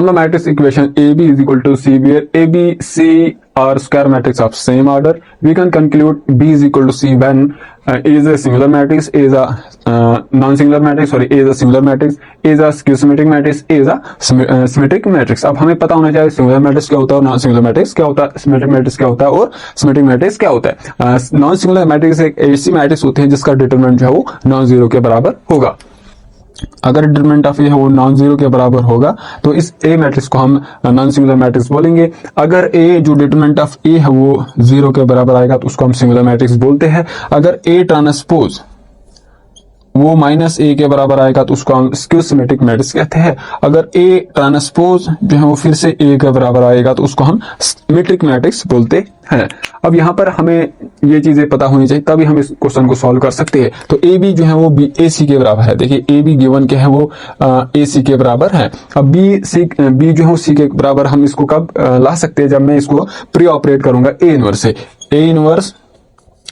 From the matrix equation AB is equal to C, where A, B, C are square matrix of same order, we can conclude B is equal to C when A is a singular matrix, A is a non-singular matrix, sorry, A is a singular matrix, A is a skew symmetric matrix, A is a symmetric matrix. अब हमें पता होना चाहिए singular matrix क्या होता है और non singular matrix क्या होता है, सिमेट्रिक मैट्रिक्स क्या होता है और सिमेट्रिक मैट्रिक्स क्या होता है। नॉन सिंगुलर मैट्रिक्स एक ऐसी मैट्रिक्स होती है जिसका डिटरमिनेंट जो है वो नॉन जीरो के बराबर होगा। अगर डिटरमिनेंट ऑफ ए है वो नॉन जीरो के बराबर होगा तो इस ए मैट्रिक्स को हम नॉन सिंगुलर मैट्रिक्स बोलेंगे। अगर ए जो डिटरमिनेंट ऑफ ए है वो जीरो के बराबर आएगा तो उसको हम सिंगुलर मैट्रिक्स बोलते हैं। अगर ए ट्रांसपोज वो माइनस ए के बराबर आएगा तो उसको हम स्क्यू सिमेट्रिक मैट्रिक्स कहते हैं। अगर ए ट्रांसपोज जो है वो फिर से ए के बराबर आएगा तो उसको हम सिमेट्रिक मैट्रिक्स बोलते हैं। अब यहाँ पर हमें ये चीजें पता होनी चाहिए तभी हम इस क्वेश्चन को सॉल्व कर सकते हैं। तो ए बी जो है वो बी ए सी के बराबर है। देखिए ए बी गिवन क्या है वो ए सी के बराबर है। अब बी जो है वो सी के बराबर हम इसको कब ला सकते हैं, जब मैं इसको प्री ऑपरेट करूंगा ए इनवर्स से। A inverse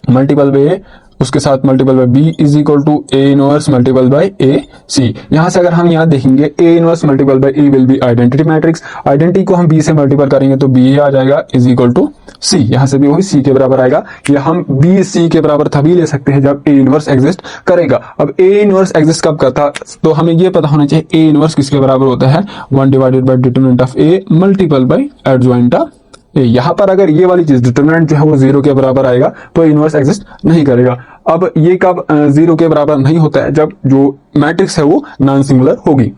multiple by A उसके साथ multiple by B is equal to A inverse multiple by A C. यहां से अगर हम यहाँ देखेंगे A inverse multiple by A will be identity matrix. Identity को हम बी से मल्टीपल करेंगे तो बी आ जाएगा इज इक्वल टू सी। यहां से भी वही सी के बराबर आएगा। या हम बी सी के बराबर तभी ले सकते हैं जब ए इनवर्स एग्जिस्ट करेगा। अब ए इनवर्स एग्जिस्ट कब करता तो हमें यह पता होना चाहिए ए इनवर्स किसके बराबर होता है, 1 divided by determinant of A multiple bye adjoint of. यहाँ पर अगर ये वाली चीज डिटरमिनेंट जो है वो जीरो के बराबर आएगा तो इनवर्स एग्जिस्ट नहीं करेगा। अब ये कब जीरो के बराबर नहीं होता है, जब जो मैट्रिक्स है वो नॉन सिंगुलर होगी।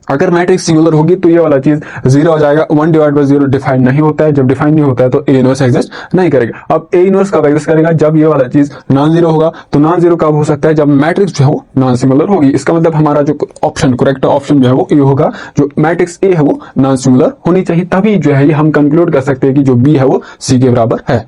अगर मैट्रिक्स सिंगुलर होगी तो ये वाला चीज जीरो हो जाएगा। 1 डिवाइड बाय जीरो डिफाइन नहीं होता है, जब डिफाइन नहीं होता है तो ए इनवर्स एग्जिस्ट नहीं करेगा। अब ए इनवर्स कब एग्जिस्ट करेगा, जब ये वाला चीज नॉन जीरो होगा। तो नॉन जीरो कब हो सकता है, जब मैट्रिक्स जो है वो नॉन सिंगुलर होगी। इसका मतलब हमारा जो ऑप्शन करेक्ट ऑप्शन जो है वो ये होगा, जो मैट्रिक्स ए है वो नॉन सिंगुलर होनी चाहिए, तभी जो है ये हम कंक्लूड कर सकते हैं कि जो बी है वो सी के बराबर है।